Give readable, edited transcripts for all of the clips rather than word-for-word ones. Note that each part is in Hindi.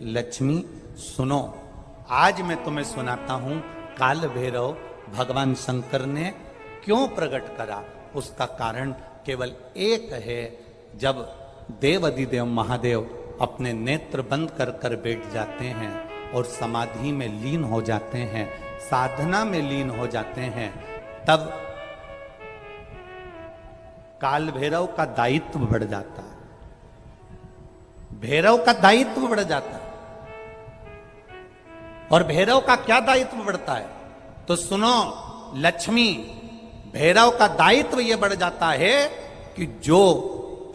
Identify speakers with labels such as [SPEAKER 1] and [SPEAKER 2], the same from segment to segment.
[SPEAKER 1] लक्ष्मी सुनो, आज मैं तुम्हें सुनाता हूं काल भैरव भगवान शंकर ने क्यों प्रकट करा। उसका कारण केवल एक है। जब देव अधिदेव महादेव अपने नेत्र बंद कर कर बैठ जाते हैं और समाधि में लीन हो जाते हैं, साधना में लीन हो जाते हैं, तब काल भैरव का दायित्व बढ़ जाता है। भैरव का दायित्व बढ़ जाता है। और भैरव का क्या दायित्व बढ़ता है तो सुनो लक्ष्मी, भैरव का दायित्व यह बढ़ जाता है कि जो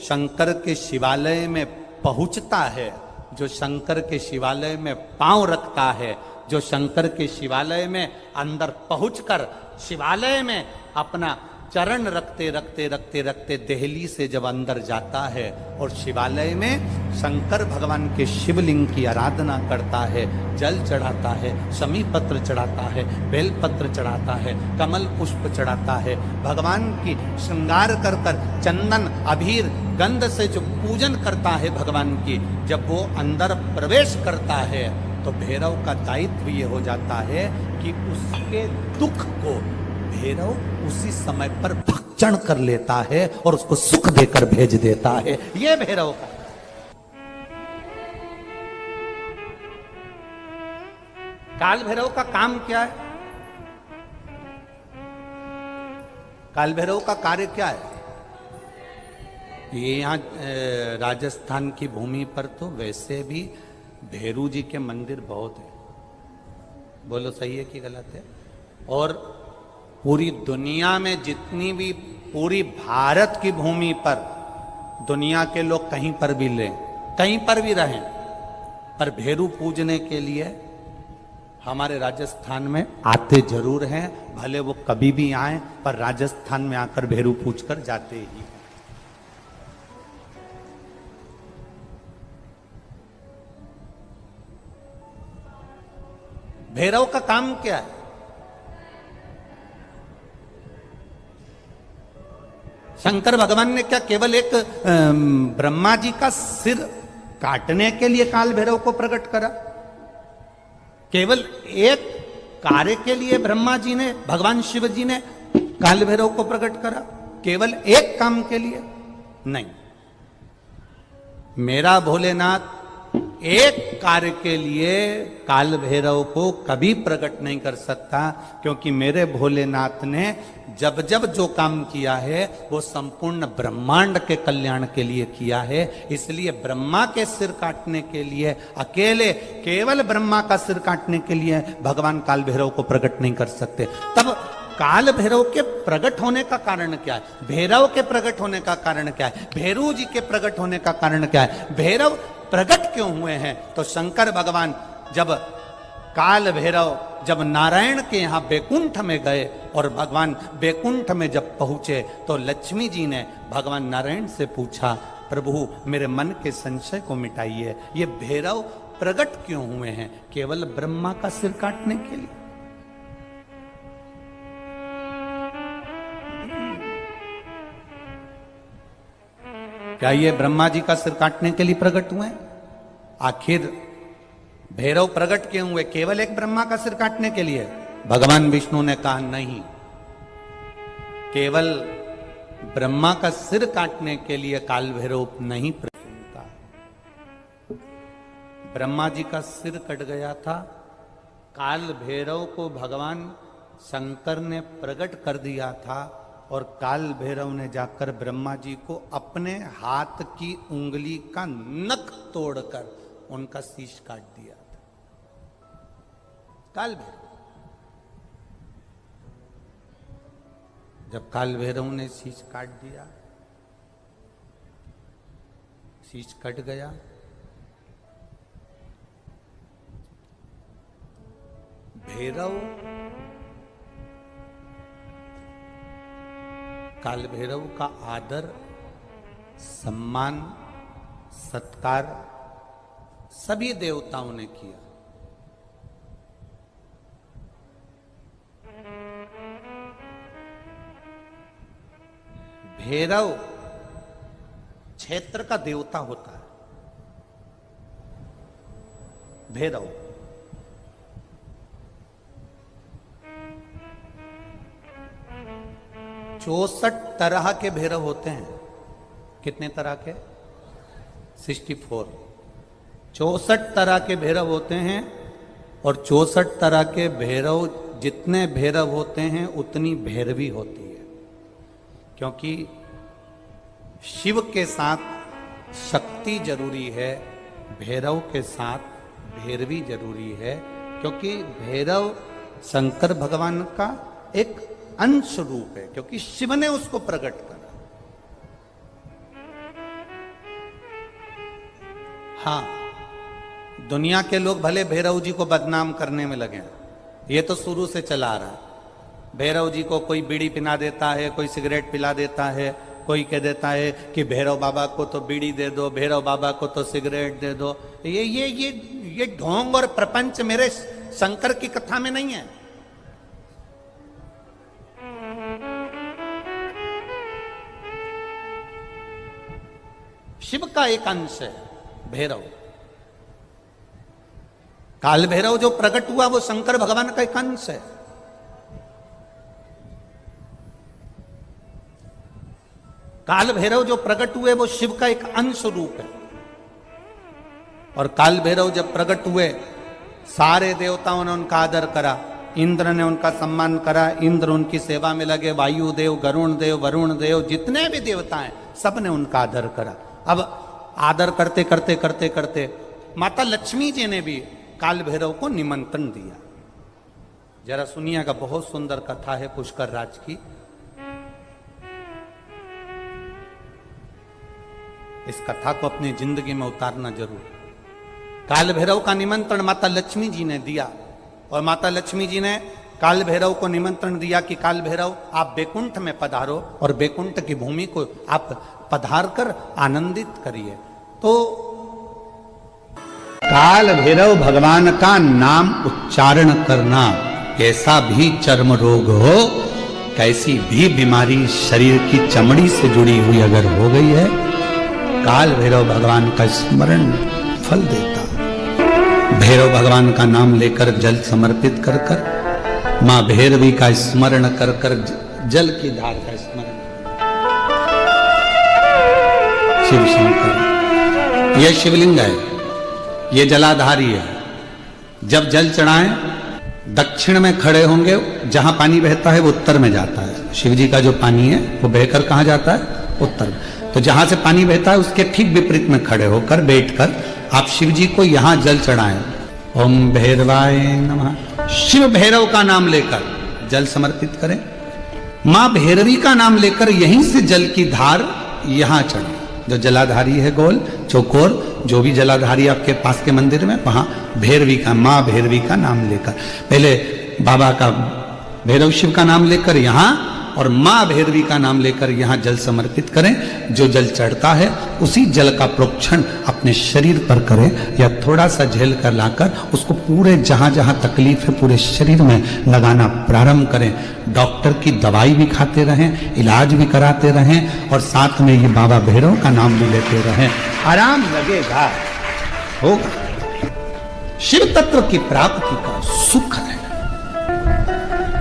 [SPEAKER 1] शंकर के शिवालय में पहुंचता है, जो शंकर के शिवालय में पांव रखता है, जो शंकर के शिवालय में अंदर पहुंचकर शिवालय में अपना चरण रखते रखते रखते रखते देहली से जब अंदर जाता है और शिवालय में शंकर भगवान के शिवलिंग की आराधना करता है, जल चढ़ाता है, शमी पत्र चढ़ाता है, बेलपत्र चढ़ाता है, कमल पुष्प चढ़ाता है, भगवान की श्रृंगार कर कर चंदन अबीर गंध से जो पूजन करता है भगवान की, जब वो अंदर प्रवेश करता है तो भैरव का दायित्व ये हो जाता है कि उसके दुख को भैरव उसी समय पर भक्षण कर लेता है और उसको सुख देकर भेज देता है। यह भैरव का काल भैरव का काम क्या है? काल भैरव का कार्य क्या है? ये यहां राजस्थान की भूमि पर तो वैसे भी भैरू जी के मंदिर बहुत है। बोलो सही है कि गलत है? और पूरी दुनिया में जितनी भी, पूरी भारत की भूमि पर दुनिया के लोग कहीं पर भी लें, कहीं पर भी रहें, पर भैरू पूजने के लिए हमारे राजस्थान में आते जरूर हैं। भले वो कभी भी आए, पर राजस्थान में आकर भैरू पूज कर जाते ही। भैरव का काम क्या है? शंकर भगवान ने क्या केवल एक ब्रह्मा जी का सिर काटने के लिए काल भैरव को प्रकट करा? केवल एक कार्य के लिए ब्रह्मा जी ने, भगवान शिव जी ने काल भैरव को प्रकट करा? केवल एक काम के लिए नहीं। मेरा भोलेनाथ एक कार्य के लिए काल भैरव को कभी प्रकट नहीं कर सकता, क्योंकि मेरे भोलेनाथ ने जब जब जो काम किया है वो संपूर्ण ब्रह्मांड के कल्याण के लिए किया है। इसलिए ब्रह्मा के सिर काटने के लिए, अकेले केवल ब्रह्मा का सिर काटने के लिए भगवान काल भैरव को प्रकट नहीं कर सकते। तब काल भैरव के प्रकट होने का कारण क्या है? भैरव के प्रकट होने का कारण क्या है? भैरू जी के प्रकट होने का कारण क्या है? भैरव प्रकट क्यों हुए हैं? तो शंकर भगवान जब काल भैरव जब नारायण के यहां बैकुंठ में गए और भगवान बैकुंठ में जब पहुंचे तो लक्ष्मी जी ने भगवान नारायण से पूछा, प्रभु मेरे मन के संशय को मिटाइए, ये भैरव प्रकट क्यों हुए हैं? केवल ब्रह्मा का सिर काटने के लिए? क्या ये ब्रह्मा जी का सिर काटने के लिए प्रकट हुए? आखिर भैरव प्रकट क्यों हुए? केवल एक ब्रह्मा का सिर काटने के लिए? भगवान विष्णु ने कहा नहीं, केवल ब्रह्मा का सिर काटने के लिए काल भैरव नहीं प्रकट हुआ। ब्रह्मा जी का सिर कट गया था, काल भैरव को भगवान शंकर ने प्रकट कर दिया था और काल भैरव ने जाकर ब्रह्मा जी को अपने हाथ की उंगली का नख तोड़कर उनका शीश काट दिया था। काल भैरव, जब काल भैरव ने शीश काट दिया, शीश कट गया, भैरव काल भैरव का आदर, सम्मान, सत्कार सभी देवताओं ने किया। भैरव क्षेत्र का देवता होता है। भैरव। चौसठ तरह के भैरव होते हैं। कितने तरह के? 64। 64 तरह के भैरव होते हैं। और 64 तरह के भैरव, जितने भैरव होते हैं उतनी भैरवी होती है। क्योंकि शिव के साथ शक्ति जरूरी है, भैरव के साथ भैरवी जरूरी है। क्योंकि भैरव शंकर भगवान का एक अंश रूप है, क्योंकि शिव ने उसको प्रकट करा। हाँ, दुनिया के लोग भले भैरव जी को बदनाम करने में लगे, ये तो शुरू से चला आ रहा है। भैरव जी को कोई बीड़ी पिला देता है, कोई सिगरेट पिला देता है, कोई कह देता है कि भैरव बाबा को तो बीड़ी दे दो, भैरव बाबा को तो सिगरेट दे दो। ये ढोंग और प्रपंच मेरे शंकर की कथा में नहीं है। शिव का एक अंश है भैरव। काल भैरव जो प्रकट हुआ वो शंकर भगवान का एक अंश है। काल भैरव जो प्रकट हुए वो शिव का एक अंश रूप है। और काल भैरव जब प्रकट हुए, सारे देवताओं ने उनका आदर करा, इंद्र ने उनका सम्मान करा, इंद्र उनकी सेवा में लगे, वायु देव, गरुण देव, वरुण देव, जितने भी देवता हैं सब ने उनका आदर करा। अब आदर करते करते करते करते माता लक्ष्मी जी ने भी काल भैरव को निमंत्रण दिया। जरा सुनिएगा, बहुत सुंदर कथा है पुष्कर राज की। इस कथा को अपनी जिंदगी में उतारना जरूर। काल भैरव का निमंत्रण माता लक्ष्मी जी ने दिया। और माता लक्ष्मी जी ने काल भैरव को निमंत्रण दिया कि काल भैरव आप बैकुंठ में पधारो और बैकुंठ की भूमि को आप पधार कर आनंदित करिए। तो काल भैरव भगवान का नाम उच्चारण करना, कैसा भी चर्म रोग हो, कैसी भी बीमारी शरीर की चमड़ी से जुड़ी हुई अगर हो गई है, काल भैरव भगवान का स्मरण फल देता। भैरव भगवान का नाम लेकर जल समर्पित कर कर, मां भैरवी का स्मरण कर कर जल की धार का स्मरण। शिव शंकर, यह शिवलिंग है, यह जलाधारी है। जब जल चढ़ाएं, दक्षिण में खड़े होंगे, जहां पानी बहता है वो उत्तर में जाता है। शिव जी का जो पानी है वो बहकर कहां जाता है? उत्तर में। तो जहां से पानी बहता है उसके ठीक विपरीत में खड़े होकर बैठकर आप शिव जी को यहां जल चढ़ाएं। ओम भैरवाय नमः। शिव भैरव का नाम लेकर जल समर्पित करें। मां भैरवी का नाम लेकर यहीं से जल की धार यहां चढ़े। जो जलाधारी है गोल चौकोर, जो भी जलाधारी आपके पास के मंदिर में, वहां भैरवी का, मां भैरवी का नाम लेकर, पहले बाबा का भैरव शिव का नाम लेकर यहां और मां भैरवी का नाम लेकर यहां जल समर्पित करें। जो जल चढ़ता है उसी जल का प्रोक्षण अपने शरीर पर करें, या थोड़ा सा झेल कर लाकर उसको पूरे जहां जहां तकलीफ है पूरे शरीर में लगाना प्रारंभ करें। डॉक्टर की दवाई भी खाते रहें, इलाज भी कराते रहें, और साथ में ये बाबा भैरव का नाम भी लेते रहें। आराम लगेगा, होगा। शिव तत्व की प्राप्ति का सुख है।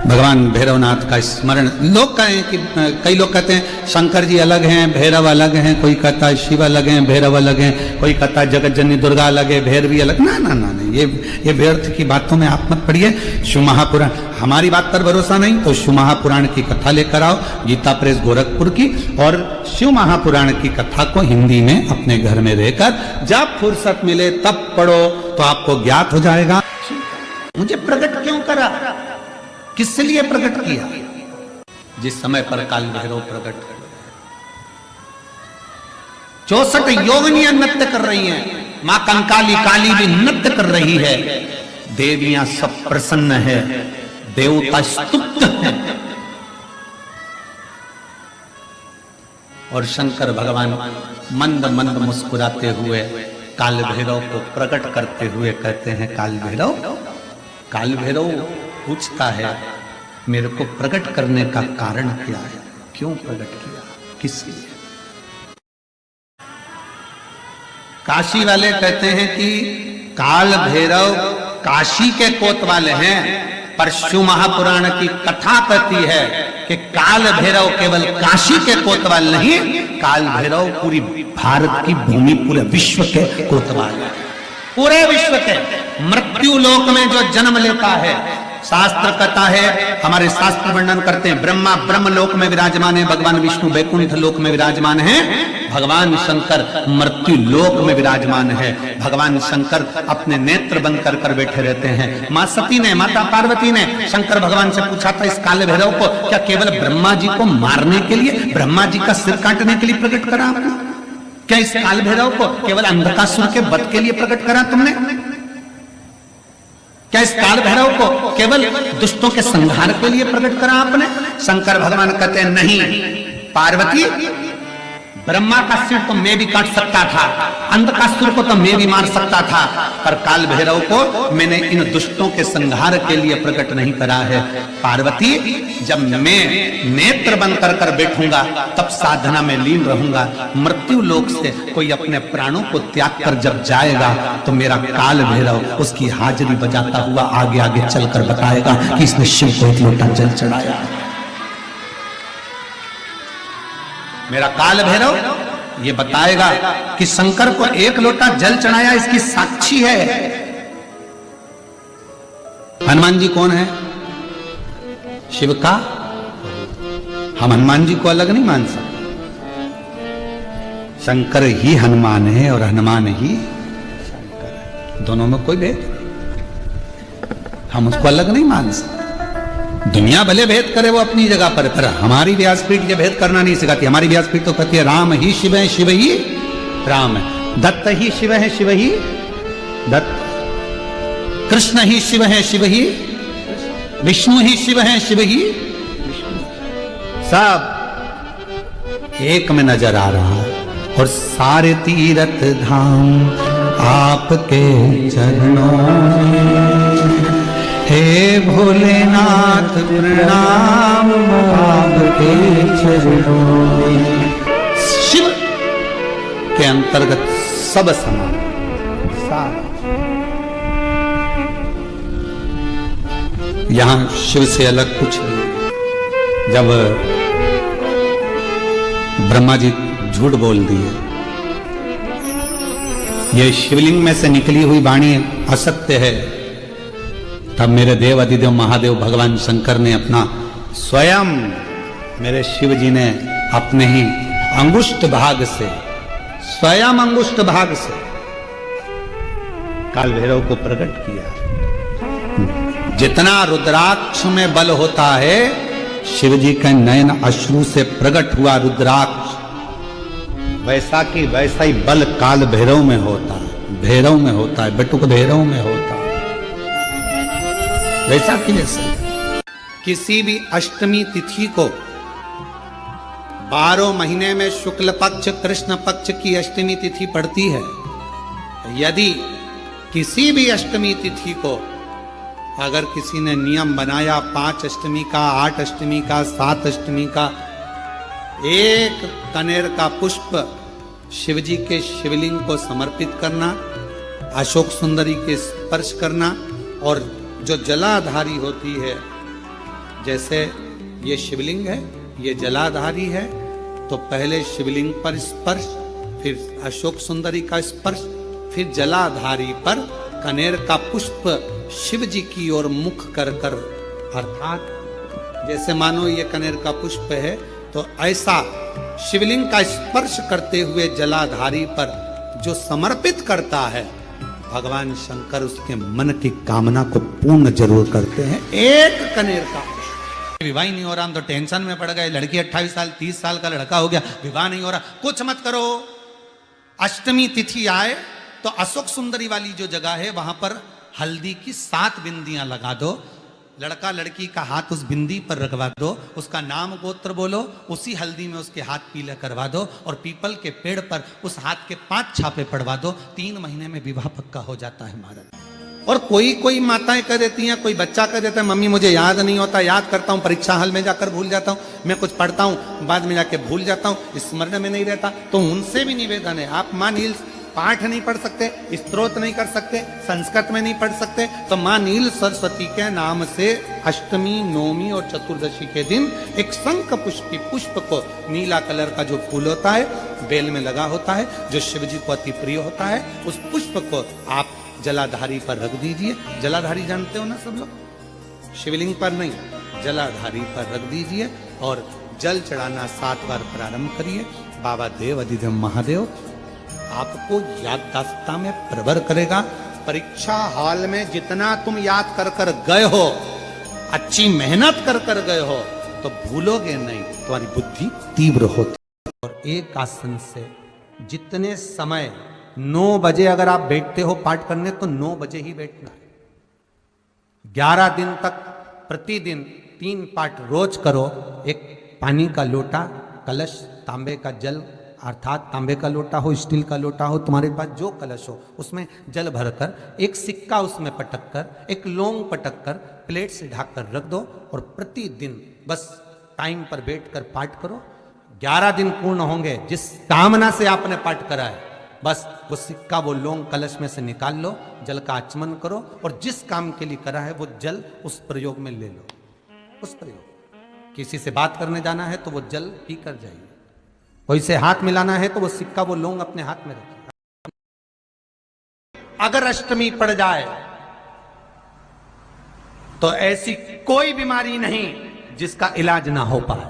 [SPEAKER 1] भगवान भैरवनाथ का स्मरण। लोग कहें कि कई लोग कहते हैं शंकर जी अलग हैं, भैरव अलग हैं, कोई कहता है शिव अलग हैं, भैरव अलग हैं, कोई कहता है जगत जननी दुर्गा अलग है, भैरवी अलग। ना ना ना, ये व्यर्थ की बातों में आप मत पड़िए। शिव महापुराण, हमारी बात पर भरोसा नहीं तो शिव महापुराण की कथा लेकर आओ, गीता प्रेस गोरखपुर की, और शिव महापुराण की कथा को हिंदी में अपने घर में रहकर जब फुर्सत मिले तब पढ़ो तो आपको ज्ञात हो जाएगा मुझे प्रकट क्यों करा, किस लिए प्रकट किया। जिस समय पर काल भैरव प्रकट कर 64 योगिनियां नृत्य कर रही हैं, मां कंकाली काली भी नृत्य कर रही है, देवियां सब प्रसन्न है, देवता स्तुत है, और शंकर भगवान मंद मंद मुस्कुराते हुए काल भैरव को प्रकट करते हुए कहते हैं, काल भैरव पूछता है मेरे को प्रकट करने का कारण क्या है, क्यों प्रकट किया, किस लिए। काशी वाले कहते हैं कि काल भैरव काशी के कोतवाल हैं, पर शिव महापुराण की कथा कहती है कि काल भैरव केवल काशी के कोतवाल नहीं, काल भैरव पूरी भारत की भूमि, पूरे विश्व के कोतवाल है। पूरे विश्व के मृत्यु लोक में जो जन्म लेता है, शास्त्र कहता है, हमारे शास्त्र वर्णन करते हैं, ब्रह्मा ब्रह्म लोक में विराजमान है, भगवान विष्णु वैकुंठ लोक में विराजमान है, भगवान शंकर मृत्यु लोक में विराजमान है। भगवान शंकर अपने नेत्र बंद कर कर बैठे रहते हैं। मां सती ने, माता पार्वती ने शंकर भगवान से पूछा था इस काले भैरव को क्या केवल ब्रह्मा जी को मारने के लिए, ब्रह्मा जी का सिर काटने के लिए प्रकट करा आपने? क्या इस काल भैरव को केवल अंधकासुर के वध के लिए प्रकट करा तुमने? क्या इस काल भैरव को केवल दुष्टों के संहार के लिए प्रकट करा आपने? शंकर भगवान कहते हैं नहीं पार्वती, ब्रह्मा का सिर तो मैं भी काट सकता था, अंधकासुर को तो मैं भी मार सकता था, पर काल भैरव को मैंने इन दुष्टों के संहार के लिए प्रकट नहीं करा है। पार्वती, जब मैं नेत्र बंद कर कर बैठूंगा तब साधना में लीन रहूंगा। मृत्यु लोक से कोई अपने प्राणों को त्याग कर जब जाएगा तो मेरा काल भैरव उसकी हाजिरी बजाता हुआ आगे आगे चलकर बताएगा कि इसने शिव को एक लोटा जल चढ़ाया। मेरा काल भैरव ये बताएगा कि शंकर को एक लोटा जल चढ़ाया, इसकी साक्षी है। हनुमान जी कौन है? शिव का। हम हनुमान जी को अलग नहीं मान सकते। शंकर ही हनुमान है और हनुमान ही शंकर है, दोनों में कोई भेद नहीं। हम उसको अलग नहीं मान सकते। दुनिया भले भेद करे वो अपनी जगह पर हमारी व्यासपीठ ये भेद करना नहीं सिखाती। हमारी व्यासपीठ तो कहती है राम ही शिव है, शिव ही राम है, दत्त ही शिव है, शिव ही दत्त, कृष्ण ही शिव है, शिव ही विष्णु ही शिव है, शिव ही विष्णु, सब एक में नजर आ रहा है। और सारे तीर्थ धाम आपके चरणों में, हे भोलेनाथ प्रणाम आपके चरणों में। शिव के अंतर्गत सब समान, यहां शिव से अलग कुछ नहीं। जब ब्रह्मा जी झूठ बोल दिए, ये शिवलिंग में से निकली हुई वाणी असत्य है, तब मेरे देव अधिदेव महादेव भगवान शंकर ने अपना स्वयं, मेरे शिव जी ने अपने ही अंगुष्ठ भाग से, स्वयं अंगुष्ठ भाग से काल भैरव को प्रकट किया। जितना रुद्राक्ष में बल होता है, शिव जी के नयन अश्रु से प्रकट हुआ रुद्राक्ष, वैसा की वैसा ही बल काल भैरव में होता है, भैरव में होता है, बटुक भैरव में होता है, वैसा कि वैसा। किसी भी अष्टमी तिथि को 12 महीने में शुक्ल पक्ष कृष्ण पक्ष की अष्टमी तिथि पड़ती है। यदि किसी भी अष्टमी तिथि को अगर किसी ने नियम बनाया 5 अष्टमी का, 8 अष्टमी का, 7 अष्टमी का, एक कनेर का पुष्प शिवजी के शिवलिंग को समर्पित करना, अशोक सुंदरी के स्पर्श करना, और जो जलाधारी होती है, जैसे ये शिवलिंग है, ये जलाधारी है, तो पहले शिवलिंग पर स्पर्श, फिर अशोक सुंदरी का स्पर्श, फिर जलाधारी पर कनेर का पुष्प शिव जी की ओर मुख कर कर, अर्थात जैसे मानो ये कनेर का पुष्प है, तो ऐसा शिवलिंग का स्पर्श करते हुए जलाधारी पर जो समर्पित करता है, भगवान शंकर उसके मन की कामना को पूर्ण जरूर करते हैं। एक कनेर का पुष्प। विवाह नहीं हो रहा, हम तो टेंशन में पड़ गए, लड़की 28 साल 30 साल का लड़का हो गया, विवाह नहीं हो रहा, कुछ मत करो। अष्टमी तिथि आए तो अशोक सुंदरी वाली जो जगह है वहां पर हल्दी की 7 बिंदियां लगा दो, लड़का लड़की का हाथ उस बिंदी पर रखवा दो, उसका नाम गोत्र बोलो, उसी हल्दी में उसके हाथ पीले करवा दो, और पीपल के पेड़ पर उस हाथ के 5 छापे पड़वा दो। 3 महीने में विवाह पक्का हो जाता है महाराज। और कोई कोई माताएं कह देती हैं, कोई बच्चा कह देता है, मम्मी मुझे याद नहीं होता, याद करता हूँ परीक्षा हॉल में जाकर भूल जाता हूँ, मैं कुछ पढ़ता हूँ बाद में जाके भूल जाता हूँ, स्मरण में नहीं रहता। तो उनसे भी निवेदन है, आप माँ नील पाठ नहीं पढ़ सकते, स्तोत्र नहीं कर सकते, संस्कृत में नहीं पढ़ सकते, तो मां नील सरस्वती के नाम से अष्टमी, नवमी और चतुर्दशी के दिन एक शंख पुष्पी पुष्प को, नीला कलर का जो फूल होता है बेल में लगा होता है, जो शिव जी को अति प्रिय होता है, उस पुष्प को आप जलाधारी पर रख दीजिए। जलाधारी जानते हो ना सब लोग, शिवलिंग पर नहीं, जलाधारी पर रख दीजिए और जल चढ़ाना 7 बार प्रारंभ करिए। बाबा देव अधिदेव महादेव आपको याददाश्तता में प्रवर करेगा। परीक्षा हॉल में जितना तुम याद कर कर गए हो, अच्छी मेहनत कर कर गए हो, तो भूलोगे नहीं, तुम्हारी बुद्धि तीव्र होती। और एक आसन से जितने समय 9 बजे अगर आप बैठते हो पाठ करने, तो 9 बजे ही बैठना है। 11 दिन तक प्रतिदिन 3 पाठ रोज करो। एक पानी का लोटा, कलश, तांबे का जल, अर्थात तांबे का लोटा हो, स्टील का लोटा हो, तुम्हारे पास जो कलश हो, उसमें जल भरकर, एक सिक्का उसमें पटक कर, एक लौंग पटक कर, प्लेट से ढककर रख दो और प्रतिदिन बस टाइम पर बैठकर पाठ करो। 11 दिन पूर्ण होंगे, जिस कामना से आपने पाठ करा है, बस वो सिक्का, वो लौंग कलश में से निकाल लो, जल का आचमन करो और जिस काम के लिए करा है वो जल उस प्रयोग में ले लो। उस प्रयोग, किसी से बात करने जाना है तो वो जल पी कर जाइए, कोई से हाथ मिलाना है तो वो सिक्का, वो लौंग अपने हाथ में रखिए। अगर अष्टमी पड़ जाए तो ऐसी कोई बीमारी नहीं जिसका इलाज ना हो पाए।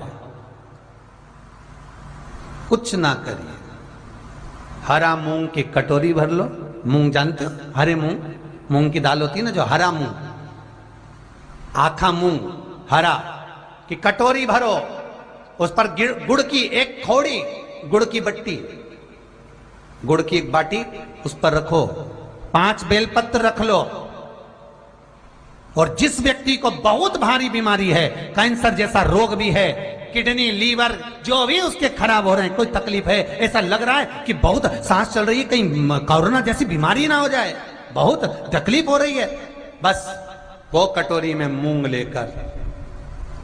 [SPEAKER 1] कुछ ना करिए, हरा मूंग की कटोरी भर लो। मूंग जानते हो, हरे मूंग, मूंग की दाल होती है ना, जो हरा मूंग, आखा मूंग हरा की कटोरी भरो, उस पर गुड़ की एक खोड़ी, गुड़ की बट्टी, गुड़ की एक बाटी उस पर रखो, 5 बेलपत्र रख लो। और जिस व्यक्ति को बहुत भारी बीमारी है, कैंसर जैसा रोग भी है, किडनी, लीवर, जो भी उसके खराब हो रहे हैं, कोई तकलीफ है, ऐसा लग रहा है कि बहुत सांस चल रही है, कहीं कोरोना जैसी बीमारी ना हो जाए, बहुत तकलीफ हो रही है, बस वो कटोरी में मूंग लेकर,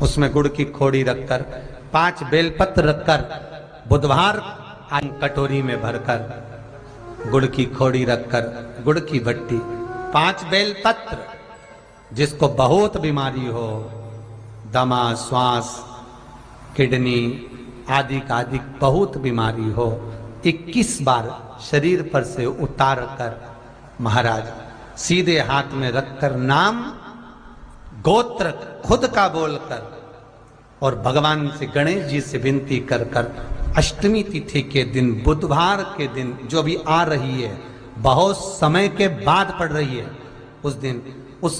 [SPEAKER 1] उसमें गुड़ की खोड़ी रखकर, 5 बेलपत्र रखकर, बुधवार कटोरी में भरकर, गुड़ की खोड़ी रखकर, गुड़ की भट्टी, 5 बेलपत्र, जिसको बहुत बीमारी हो, दमा, श्वास, किडनी आदि का आदि बहुत बीमारी हो, 21 बार शरीर पर से उतार कर महाराज सीधे हाथ में रखकर नाम, गोत्र खुद का बोलकर और भगवान से, गणेश जी से विनती कर कर, अष्टमी तिथि के दिन, बुधवार के दिन जो भी आ रही है, बहुत समय के बाद पड़ रही है, उस दिन उस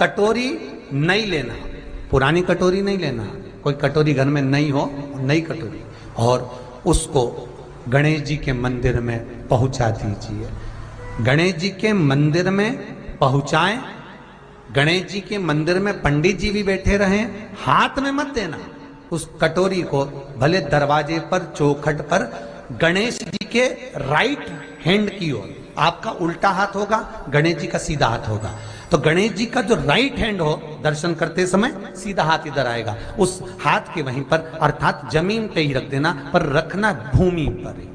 [SPEAKER 1] कटोरी नहीं लेना, पुरानी कटोरी नहीं लेना, कोई कटोरी घर में नहीं हो, नई कटोरी, और उसको गणेश जी के मंदिर में पहुंचा दीजिए। गणेश जी के मंदिर में पहुंचाएं, गणेश जी के मंदिर में पंडित जी भी बैठे रहें, हाथ में मत देना उस कटोरी को, भले दरवाजे पर, चौखट पर, गणेश जी के राइट हैंड की ओर, आपका उल्टा हाथ होगा, गणेश जी का सीधा हाथ होगा, तो गणेश जी का जो राइट हैंड हो, दर्शन करते समय सीधा हाथ इधर आएगा, उस हाथ के वहीं पर, अर्थात जमीन पे ही रख देना, पर रखना भूमि पर ही।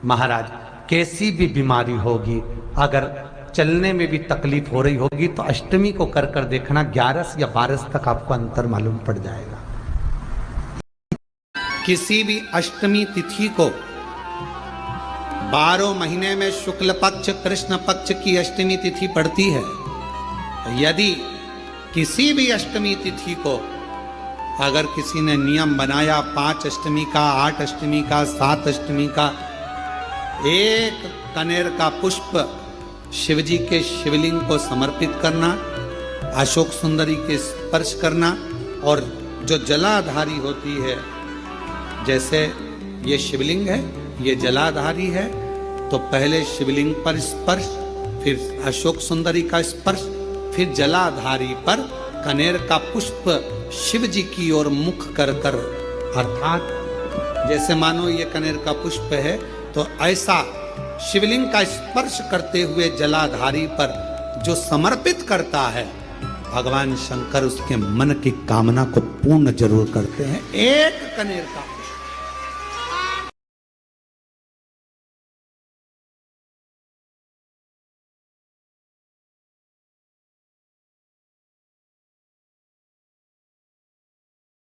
[SPEAKER 1] महाराज कैसी भी बीमारी होगी, अगर चलने में भी तकलीफ हो रही होगी, तो अष्टमी को कर कर देखना, 11 या 12 तक आपको अंतर मालूम पड़ जाएगा। किसी भी अष्टमी तिथि को 12 महीने में शुक्ल पक्ष, कृष्ण पक्ष की अष्टमी तिथि पड़ती है। यदि किसी भी अष्टमी तिथि को अगर किसी ने नियम बनाया 5 अष्टमी का, 8 अष्टमी का, 7 अष्टमी का, एक कनेर का पुष्प शिवजी के शिवलिंग को समर्पित करना, अशोक सुंदरी के स्पर्श करना, और जो जलाधारी होती है, जैसे ये शिवलिंग है, ये जलाधारी है, तो पहले शिवलिंग पर स्पर्श, फिर अशोक सुंदरी का स्पर्श, फिर जलाधारी पर कनेर का पुष्प शिव जी की ओर मुख कर कर, अर्थात जैसे मानो ये कनेर का पुष्प है, तो ऐसा शिवलिंग का स्पर्श करते हुए जलाधारी पर जो समर्पित करता है, भगवान शंकर उसके मन की कामना को पूर्ण जरूर करते हैं। एक कनेर का